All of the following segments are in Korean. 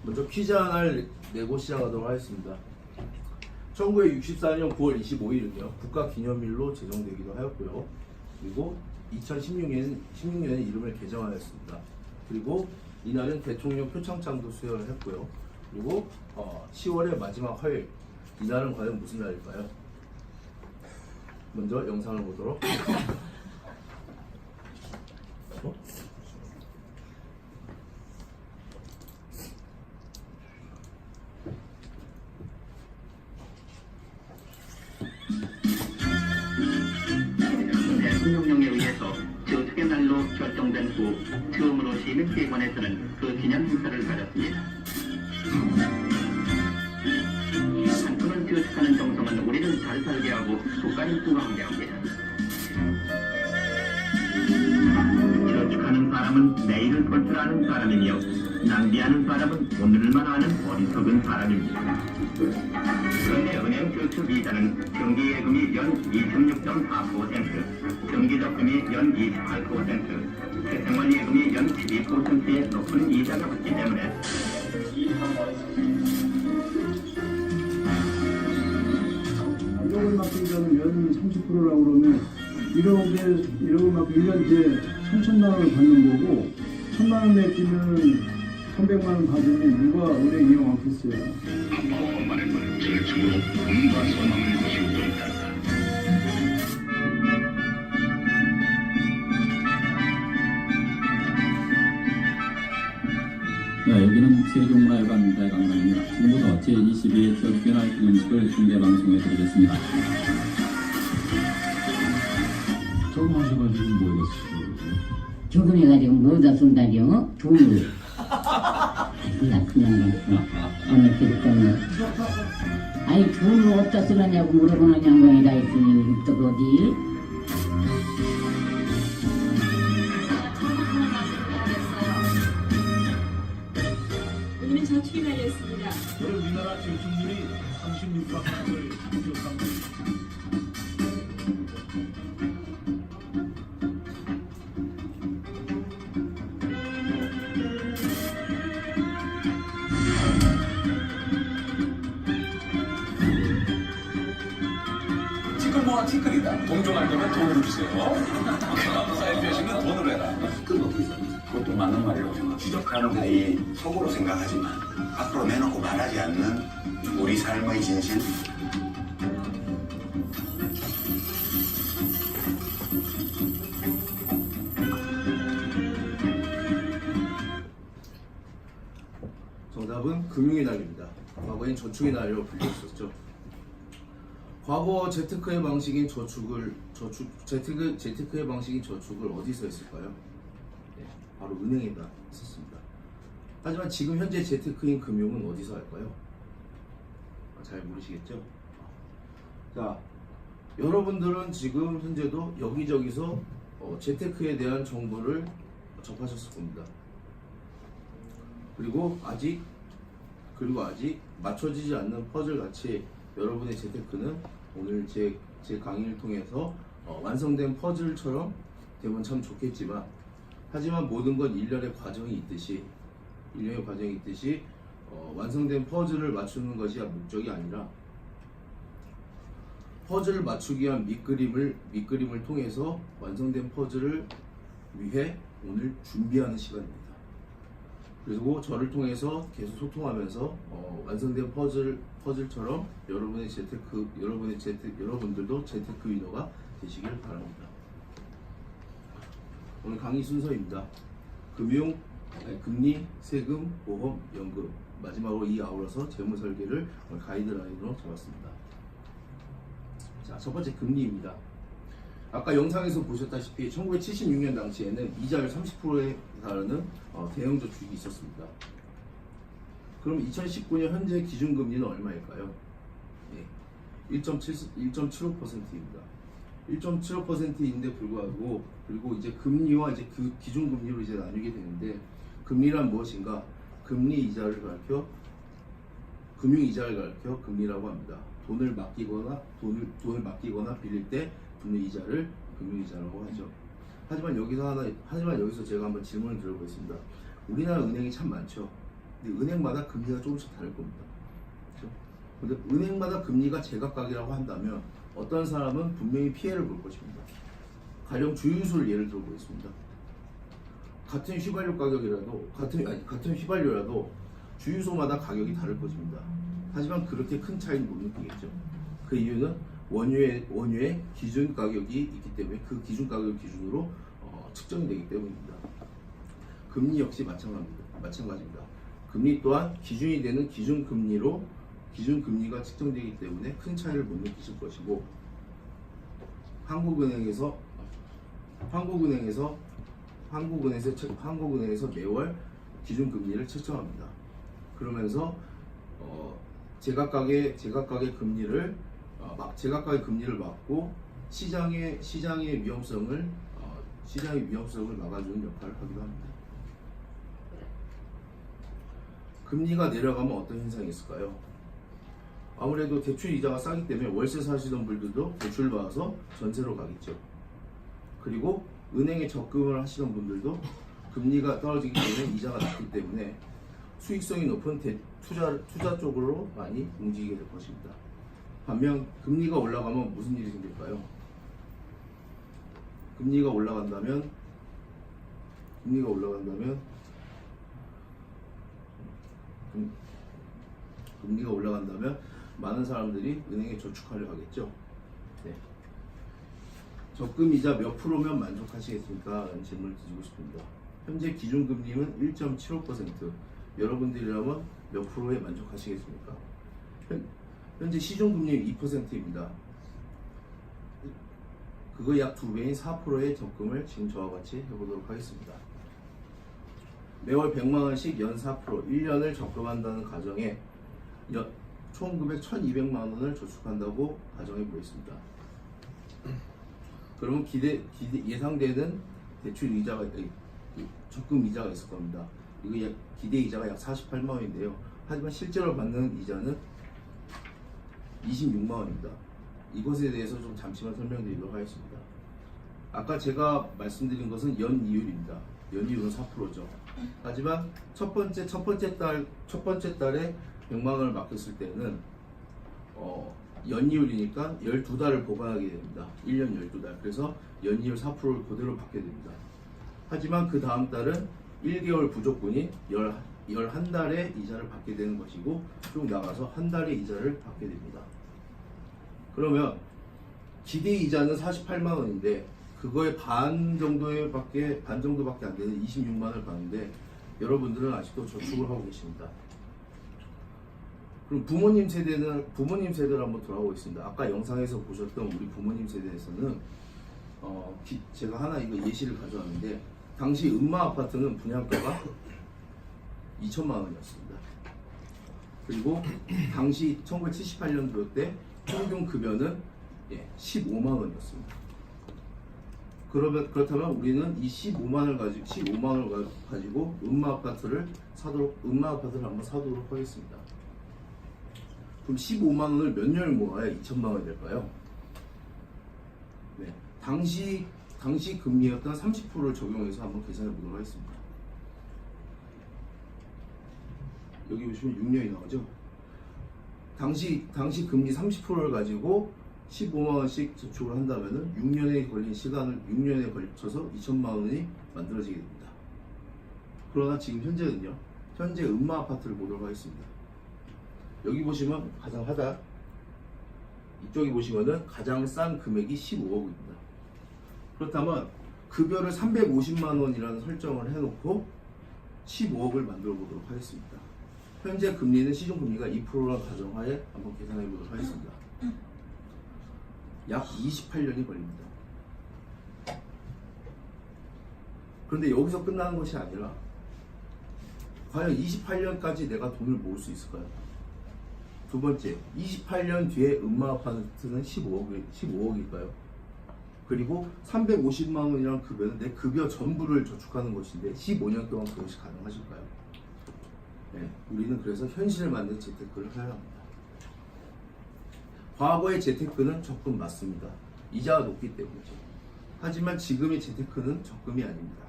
먼저 퀴즈 하나를 내고 시작하도록 하겠습니다. 1964년 9월 25일은요 국가기념일로 제정되기도 하였고요. 그리고 2016년에 이름을 개정하였습니다. 그리고 이날은 대통령 표창장도 수여를 했고요. 그리고 10월의 마지막 화요일, 이날은 과연 무슨 날일까요? 먼저 영상을 보도록 대통령령에 의해서 저축의 날로 결정된 후 처음으로 시민기관에서는 그 기념 행사를 가졌습니다. 한편은 저축하는 정성은 우리를 잘 살게 하고 국가를 부강하게 합니다. 저축하는 사람은 내일을 볼 줄 아는 사람이며 낭비하는 사람은 오늘만 아는 어리석은 사람입니다. 그런데 은행 저축 이자는 정기예금이 연 26.4%, 정기적금이 연 28%, 새생활예금이 연 12%의 높은 이자가 붙기 때문에 이력을 맡긴 자는 연 30%라고 그러면 1억을 맡고 1년째 3천만 원을 받는 거고 1천만 원 내끼면 300만 원 받으면 누가 은행 이용 않겠어요? 말해보는 저축으로 돈과 소망을 키울 수 있다. 네, 여기는 세종문화회관 대강당입니다. 지금부터 제22회 저축의 기념식을 중계방송해 드리겠습니다. 조금 하셔가지고 뭐에다 쓰시는 거죠? 저금해가지고 뭐다 쓴다죠? 돈을. 그냥 오늘 그랬더니 아니 돈을 어디다 쓰느냐고 물어보는 양반이 다 있으니 또 어디? 오늘은 저축이 날렸습니다. 우리나라 저축률이 36%를 기록합니다. 지금 뭐가 티끌이다. 동정할 거면 돈을 주세요. 사이트 하시면 돈을 해라. 그건 어떻게 생각하세요? 그것도 맞는 말이라고 생각합니다. 사람들이 속으로 생각하지만 앞으로 내놓고 말하지 않는 우리 삶의 진실. 정답은 금융의 날입니다. 과거엔 저축의 날이라고 불렸었죠. 과거 재테크의 방식인 재테크의 방식인 저축을 어디서 했을까요? 네, 바로 은행에다 했었습니다. 하지만 지금 현재 재테크인 금융은 어디서 할까요? 잘 모르시겠죠? 자, 여러분들은 지금 현재도 여기저기서 재테크에 대한 정보를 접하셨을 겁니다. 그리고 아직 맞춰지지 않는 퍼즐 같이 여러분의 재테크는 오늘 제 강의를 통해서 완성된 퍼즐처럼 되면 참 좋겠지만, 하지만 모든 건 일련의 과정이 있듯이 완성된 퍼즐을 맞추는 것이 목적이 아니라 퍼즐을 맞추기 위한 밑그림을 통해서 완성된 퍼즐을 위해 오늘 준비하는 시간입니다. 그리고 저를 통해서 계속 소통하면서 완성된 퍼즐처럼 여러분들도 재테크 위너가 되시길 바랍니다. 오늘 강의 순서입니다. 금리, 세금, 보험, 연금, 마지막으로 이 아울러서 재무 설계를 가이드라인으로 잡았습니다. 자, 첫 번째 금리입니다. 아까 영상에서 보셨다시피 1976년 당시에는 이자율 30%에 달하는 대형 저축이 있었습니다. 그럼 2019년 현재 기준금리는 얼마일까요? 네, 1.75%입니다. 1.75%인데 불구하고, 그리고 이제 금리와 이제 그 기준금리로 이제 나뉘게 되는데, 금리란 무엇인가? 금융이자를 가르쳐 금리라고 합니다. 돈을 맡기거나 빌릴 때 붙는 이자를 금융이자라고 하죠. 하지만 여기서 제가 한번 질문을 드려보겠습니다. 우리나라 은행이 참 많죠. 근데 은행마다 금리가 조금씩 다를 겁니다. 그렇죠? 근데 은행마다 금리가 제각각이라고 한다면 어떤 사람은 분명히 피해를 볼 것입니다. 가령 주유소를 예를 들어 보겠습니다. 같은 휘발유 가격이라도 같은 휘발유라도 주유소마다 가격이 다를 것입니다. 하지만 그렇게 큰 차이는 못 느끼겠죠. 그 이유는 원유의 기준 가격이 있기 때문에 그 기준 가격을 기준으로 측정이 되기 때문입니다. 금리 역시 마찬가지입니다. 금리 또한 기준이 되는 기준금리가 측정되기 때문에 큰 차이를 못 느끼실 것이고 한국은행에서 매월 기준금리를 측정합니다. 그러면서 제각각의 금리를 막고 시장의 위험성을 막아주는 역할을 하기도 합니다. 금리가 내려가면 어떤 현상이 있을까요? 아무래도 대출 이자가 싸기 때문에 월세 사시던 분들도 대출 받아서 전세로 가겠죠. 그리고 은행에 적금을 하시던 분들도 금리가 떨어지기 때문에 이자가 낮기 때문에 수익성이 높은 투자 쪽으로 많이 움직이게 될 것입니다. 반면 금리가 올라가면 무슨 일이 생길까요? 금리가 올라간다면 많은 사람들이 은행에 저축하려 하겠죠. 네. 적금 이자 몇 프로면 만족하시겠습니까? 라는 질문을 드리고 싶습니다. 현재 기준금리는 1.75%. 여러분들이라면 몇 프로에 만족하시겠습니까? 현재 시중금리는 2%입니다. 그거 약 2배인 4%의 적금을 지금 저와 같이 해보도록 하겠습니다. 매월 100만원씩 연 4%, 1년을 적금한다는 가정에 총 금액 1200만원을 저축한다고 가정해 보겠습니다. 그러면 예상되는 대출 이자가, 적금 이자가 있을 겁니다. 이거 기대 이자가 약 48만원인데요. 하지만 실제로 받는 이자는 26만원입니다. 이것에 대해서 좀 잠시만 설명드리도록 하겠습니다. 아까 제가 말씀드린 것은 연이율입니다. 연이율은 4%죠. 하지만 첫 번째 달에 100만원을 맡겼을 때는 연이율이니까 12달을 보관하게 됩니다. 1년 12달. 그래서 연이율 4%를 그대로 받게 됩니다. 하지만 그 다음 달은 1개월 부족분이 11달의 이자를 받게 되는 것이고 쭉 나가서 한 달의 이자를 받게 됩니다. 그러면 기대 이자는 48만원인데 그거의 반 정도밖에 안 되는 26만원을 받는데 여러분들은 아직도 저축을 하고 계십니다. 그럼 부모님 세대를 한번 돌아보겠습니다. 아까 영상에서 보셨던 우리 부모님 세대에서는 제가 하나 이거 예시를 가져왔는데 당시 음마 아파트는 분양가가 2천만원이었습니다. 그리고 당시 1978년도 때 평균 급여는 15만원이었습니다. 그렇다면 우리는 이 15만원을 가지고 음마 아파트를 한번 사도록 하겠습니다. 그럼 15만원을 몇 년을 모아야 2천만원이 될까요? 네, 당시 금리였던 30%를 적용해서 한번 계산해 보도록 하겠습니다. 여기 보시면 6년이 나오죠? 당시 금리 30%를 가지고 15만원씩 저축을 한다면 6년에 걸쳐서 2천만원이 만들어지게 됩니다. 그러나 지금 현재는요, 현재 음마 아파트를 보도록 하겠습니다. 여기 보시면 이쪽에 보시면은 가장 싼 금액이 15억입니다. 그렇다면 급여를 350만원이라는 설정을 해놓고 15억을 만들어 보도록 하겠습니다. 현재 금리는 시중금리가 2%라는 가정하에 한번 계산해 보도록 하겠습니다. 약 28년이 걸립니다. 그런데 여기서 끝나는 것이 아니라 과연 28년까지 내가 돈을 모을 수 있을까요? 두 번째, 28년 뒤에 음마 아파트는 15억일까요? 그리고 350만원이라는 급여는 내 급여 전부를 저축하는 것인데 15년 동안 그것이 가능하실까요? 네, 우리는 그래서 현실에 맞는 재테크를 해야 합니다. 과거의 재테크는 적금 맞습니다. 이자가 높기 때문이죠. 하지만 지금의 재테크는 적금이 아닙니다.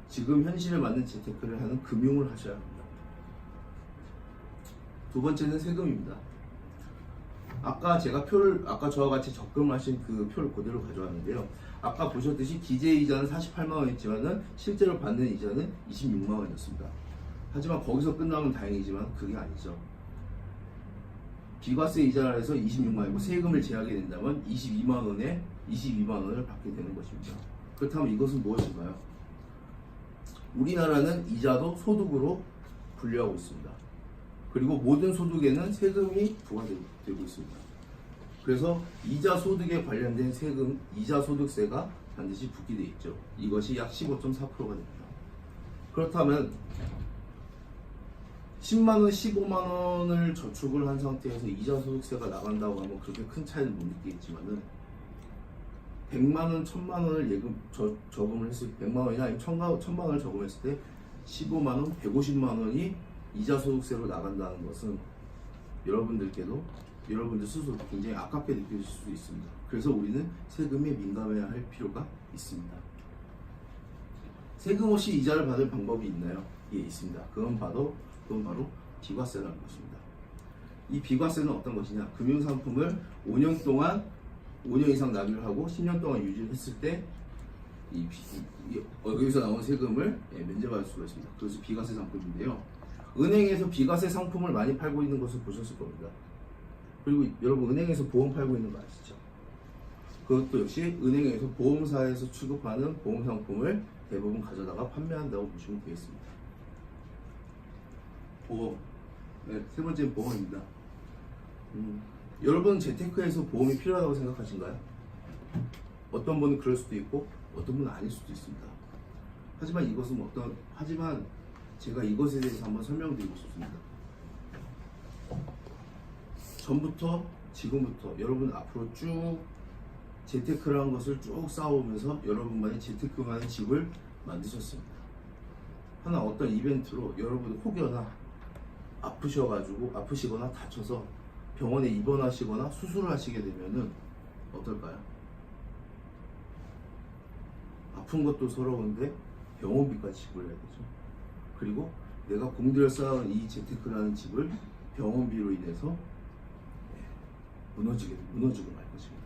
지금 현실에 맞는 재테크를 하는 금융을 하셔야 합니다. 두 번째는 세금입니다. 아까 저와 같이 적금하신 그 표를 그대로 가져왔는데요. 아까 보셨듯이 기재 이자는 48만 원이었지만은 실제로 받는 이자는 26만 원이었습니다. 하지만 거기서 끝나면 다행이지만 그게 아니죠. 비과세 이자를 해서 26만 원이고 세금을 제하게 된다면 22만 원을 받게 되는 것입니다. 그렇다면 이것은 무엇인가요? 우리나라는 이자도 소득으로 분류하고 있습니다. 그리고 모든 소득에는 세금이 부과되고 있습니다. 그래서 이자 소득에 관련된 세금, 이자 소득세가 반드시 붙게 되어 있죠. 이것이 약 15.4%가 됩니다. 그렇다면 10만 원, 15만 원을 저축을 한 상태에서 이자 소득세가 나간다고 하면 그렇게 큰 차이는 못 느끼겠지만은 100만 원, 1000만 원을 저금을 했을 때 100만 원이나 아니면 1000만 원을 저금했을 때 15만 원, 150만 원이 이자 소득세로 나간다는 것은 여러분들 스스로 굉장히 아깝게 느껴질 수 있습니다. 그래서 우리는 세금에 민감해야 할 필요가 있습니다. 세금 없이 이자를 받을 방법이 있나요? 예, 있습니다. 그건 바로 비과세라는 것입니다. 이 비과세는 어떤 것이냐? 금융상품을 5년 이상 납입을 하고 10년 동안 유지를 했을 때 여기서 나온 세금을 면제받을 수가 있습니다. 그래서 비과세 상품인데요. 은행에서 비과세 상품을 많이 팔고 있는 것을 보셨을 겁니다. 그리고 여러분 은행에서 보험 팔고 있는 거 아시죠? 그것도 역시 은행에서 보험사에서 취급하는 보험 상품을 대부분 가져다가 판매한다고 보시면 되겠습니다. 보험. 네, 세 번째는 보험입니다. 여러분 재테크에서 보험이 필요하다고 생각하신가요? 어떤 분은 그럴 수도 있고 어떤 분은 아닐 수도 있습니다. 하지만 제가 이것에 대해서 한번 설명드리고 싶습니다. 전부터 지금부터 여러분 앞으로 쭉 재테크라는 것을 쭉 쌓아오면서 여러분만의 재테크만의 집을 만드셨습니다. 하나 어떤 이벤트로 여러분 혹여나 아프시거나 다쳐서 병원에 입원하시거나 수술을 하시게 되면은 어떨까요? 아픈 것도 서러운데 병원비까지 지불해야 되죠. 그리고 내가 공들여 쌓은 이 재테크라는 집을 병원비로 인해서 무너지고 말 것입니다.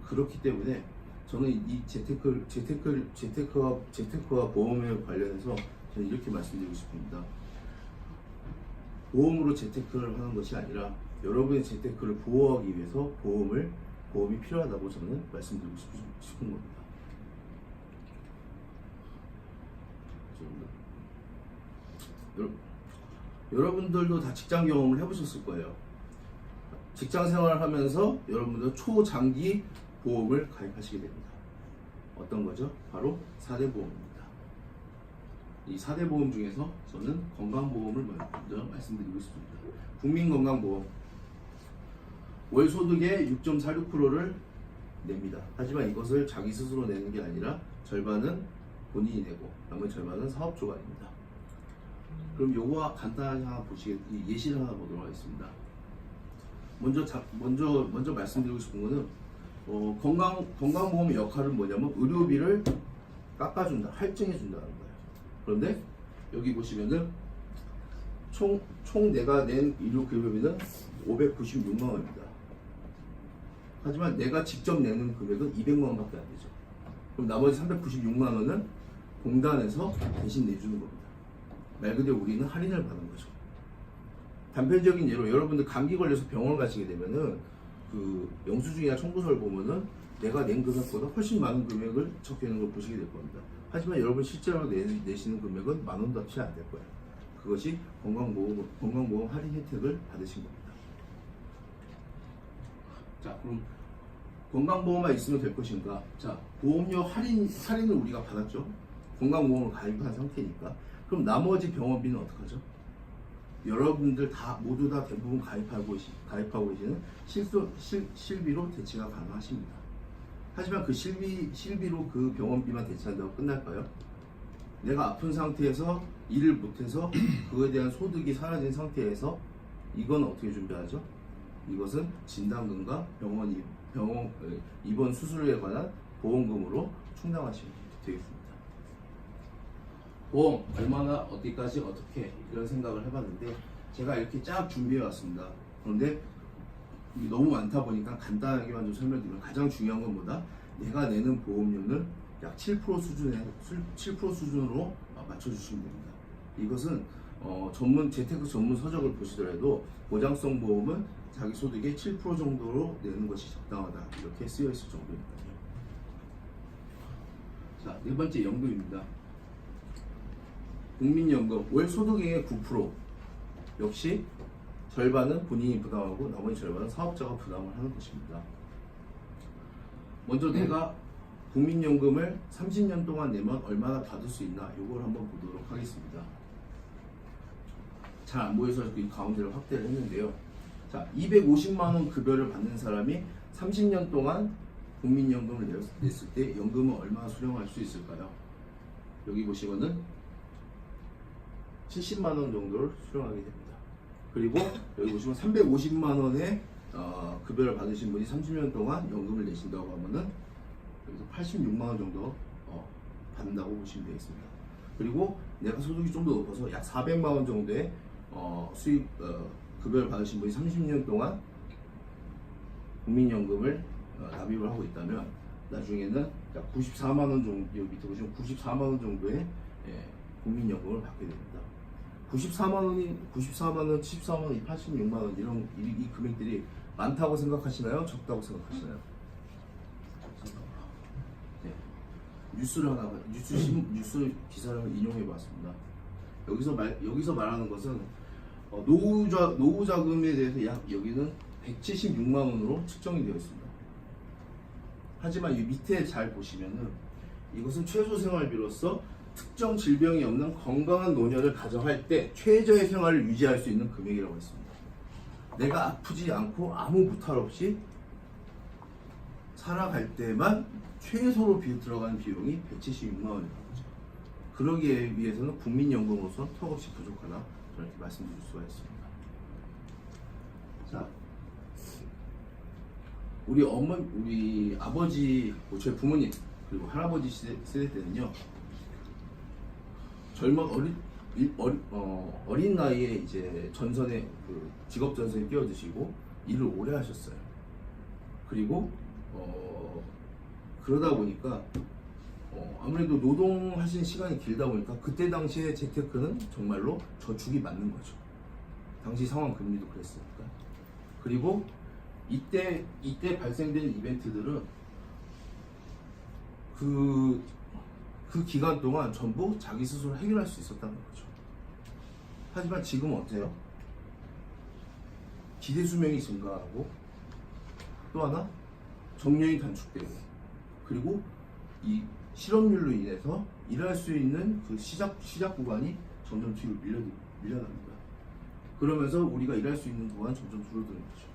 그렇기 때문에 저는 이 재테크와 보험에 관련해서 저는 이렇게 말씀드리고 싶습니다. 보험으로 재테크를 하는 것이 아니라 여러분의 재테크를 보호하기 위해서 보험이 필요하다고 저는 말씀드리고 싶은 겁니다. 여러분들도 다 직장 경험을 해보셨을 거예요. 직장 생활을 하면서 여러분들 초장기 보험을 가입하시게 됩니다. 어떤 거죠? 바로 4대 보험입니다. 이 4대 보험 중에서 저는 건강보험을 먼저 말씀드리고 싶습니다. 국민건강보험. 월 소득의 6.46%를 냅니다. 하지만 이것을 자기 스스로 내는 게 아니라 절반은 본인이 내고 나머지 절반은 사업주가 냅니다. 그럼 요거와 간단하게 예시를 하나 보도록 하겠습니다. 먼저 말씀드리고 싶은 거는 건강보험의 역할은 뭐냐면 의료비를 깎아준다, 할증해준다는 거예요. 그런데 여기 보시면은 총 내가 낸 의료급여비는 596만 원입니다. 하지만 내가 직접 내는 금액은 200만 원밖에 안 되죠. 그럼 나머지 396만 원은 공단에서 대신 내주는 겁니다. 말 그대로 우리는 할인을 받는 거죠. 단편적인 예로 여러분들 감기 걸려서 병원 가시게 되면은 그 영수증이나 청구서를 보면은 내가 낸 금액보다 훨씬 많은 금액을 적혀 있는 걸 보시게 될 겁니다. 하지만 여러분 실제로 내시는 금액은 만 원도 채 안 될 거예요. 그것이 건강보험 할인 혜택을 받으신 겁니다. 자, 그럼 건강보험만 있으면 될 것인가? 자, 보험료 할인을 우리가 받았죠. 건강보험을 가입한 상태니까. 그럼 나머지 병원비는 어떡하죠? 여러분들 모두 다 대부분 가입하고 계시는 실비로 대체가 가능하십니다. 하지만 그 실비로 그 병원비만 대체한다고 끝날까요? 내가 아픈 상태에서 일을 못해서 그거에 대한 소득이 사라진 상태에서 이건 어떻게 준비하죠? 이것은 진단금과 병원 입원 수술에 관한 보험금으로 충당하시면 되겠습니다. 보험 얼마나 어디까지 어떻게 이런 생각을 해봤는데 제가 이렇게 쫙 준비해 왔습니다. 그런데 이게 너무 많다 보니까 간단하게만 좀 설명드리면, 가장 중요한 건 뭐다? 내가 내는 보험료는 약 7% 수준으로 맞춰주시면 됩니다. 이것은 재테크 전문 서적을 보시더라도 보장성 보험은 자기 소득의 7% 정도로 내는 것이 적당하다, 이렇게 쓰여 있을 정도니까요. 자, 네 번째 연금입니다. 국민연금 월 소득액의 9%, 역시 절반은 본인이 부담하고 나머지 절반은 사업자가 부담을 하는 것입니다. 먼저 내가 국민연금을 30년 동안 내면 얼마나 받을 수 있나, 이걸 한번 보도록 하겠습니다. 잘 안 보여서 이 가운데를 확대를 했는데요. 자, 250만 원 급여를 받는 사람이 30년 동안 국민연금을 냈을 때 연금은 얼마나 수령할 수 있을까요? 여기 보시면은 70만 원 정도를 수령하게 됩니다. 그리고 여기 보시면 350만 원의 급여를 받으신 분이 30년 동안 연금을 내신다고 하면은 여기서 86만 원 정도 받는다고 보시면 되겠습니다. 그리고 내가 소득이 좀 더 높아서 약 400만 원 정도의 급여를 받으신 분이 30년 동안 국민연금을 납입을 하고 있다면, 나중에는 약 94만 원 정도, 여기 밑에 보시면 94만 원 정도의 국민연금을 받게 됩니다. 94만 원, 74만 원, 86만 원 이 금액들이 많다고 생각하시나요? 적다고 생각하시나요? 네. 뉴스 기사를 인용해봤습니다. 여기서 말하는 것은 노후 자금에 대해서 약 여기는 176만 원으로 측정이 되어 있습니다. 하지만 이 밑에 잘 보시면은 이것은 최소 생활비로서 특정 질병이 없는 건강한 노년을 가정할 때 최저의 생활을 유지할 수 있는 금액이라고 했습니다. 내가 아프지 않고 아무 무탈 없이 살아갈 때만 최소로 들어가는 비용이 176만 원이라는 거죠. 그러기에 위해서는 국민연금으로서 턱없이 부족하다, 저렇게 말씀드릴 수가 있습니다. 자, 우리 아버지, 저희 부모님 그리고 할아버지 세대 때는요, 어린 나이에 이제 직업 전선에 뛰어드시고 일을 오래 하셨어요. 그리고 그러다 보니까 아무래도 노동하신 시간이 길다 보니까 그때 당시에 재테크는 정말로 저축이 맞는 거죠. 당시 상황 금리도 그랬으니까. 그리고 이때 발생된 이벤트들은 그 기간 동안 전부 자기 스스로 해결할 수 있었다는 거죠. 하지만 지금은 어때요? 기대 수명이 증가하고, 또 하나 정년이 단축되고, 그리고 이 실업률로 인해서 일할 수 있는 그 시작 구간이 점점 뒤로 밀려납니다. 그러면서 우리가 일할 수 있는 구간은 점점 줄어드는 거죠.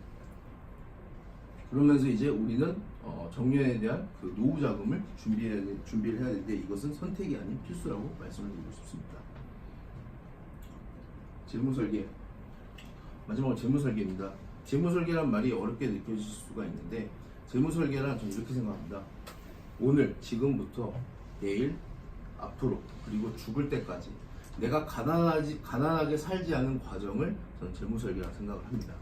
그러면서 이제 우리는 정년에 대한 그 노후 자금을 준비를 해야 되는데, 이것은 선택이 아닌 필수라고 말씀을 드리고 싶습니다. 재무설계, 마지막으로 재무설계입니다. 재무설계란 말이 어렵게 느껴질 수가 있는데, 재무설계란 저는 이렇게 생각합니다. 오늘, 지금부터 내일, 앞으로, 그리고 죽을 때까지 내가 가난하게 살지 않은 과정을 저는 재무설계라고 생각을 합니다.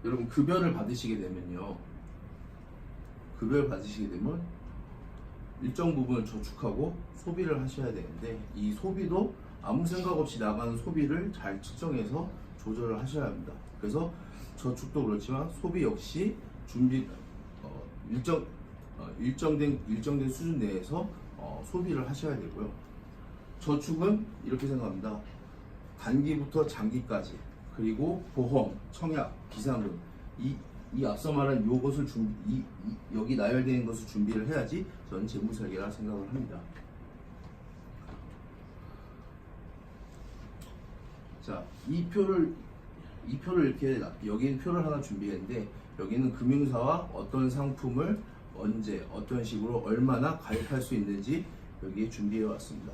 여러분, 급여를 받으시게 되면 일정 부분을 저축하고 소비를 하셔야 되는데, 이 소비도 아무 생각 없이 나가는 소비를 잘 측정해서 조절을 하셔야 합니다. 그래서 저축도 그렇지만 소비 역시 일정된 수준 내에서 소비를 하셔야 되고요. 저축은 이렇게 생각합니다. 단기부터 장기까지, 그리고 보험, 청약, 비상금, 이 앞서 말한 요것을 여기 나열되는 것을 준비를 해야지 저는 재무설계라 생각을 합니다. 자, 이 표를 이렇게, 여기는 표를 하나 준비했는데, 여기는 금융사와 어떤 상품을 언제, 어떤 식으로 얼마나 가입할 수 있는지 여기에 준비해 왔습니다.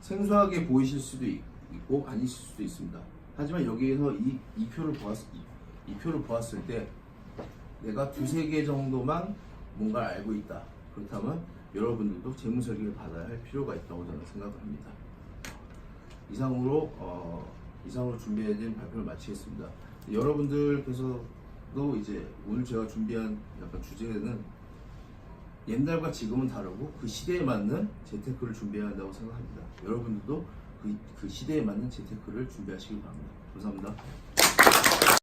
생소하게 보이실 수도 있고 아니실 수도 있습니다. 하지만 여기에서 이 표를 보았을 때 내가 두세 개 정도만 뭔가를 알고 있다. 그렇다면 여러분들도 재무설계를 받아야 할 필요가 있다고 저는 생각을 합니다. 이상으로 이상으로 준비된 발표를 마치겠습니다. 여러분들께서도 이제 오늘 제가 준비한 약간 주제는 옛날과 지금은 다르고 그 시대에 맞는 재테크를 준비해야 한다고 생각합니다. 여러분들도 그 시대에 맞는 재테크를 준비하시기 바랍니다. 감사합니다.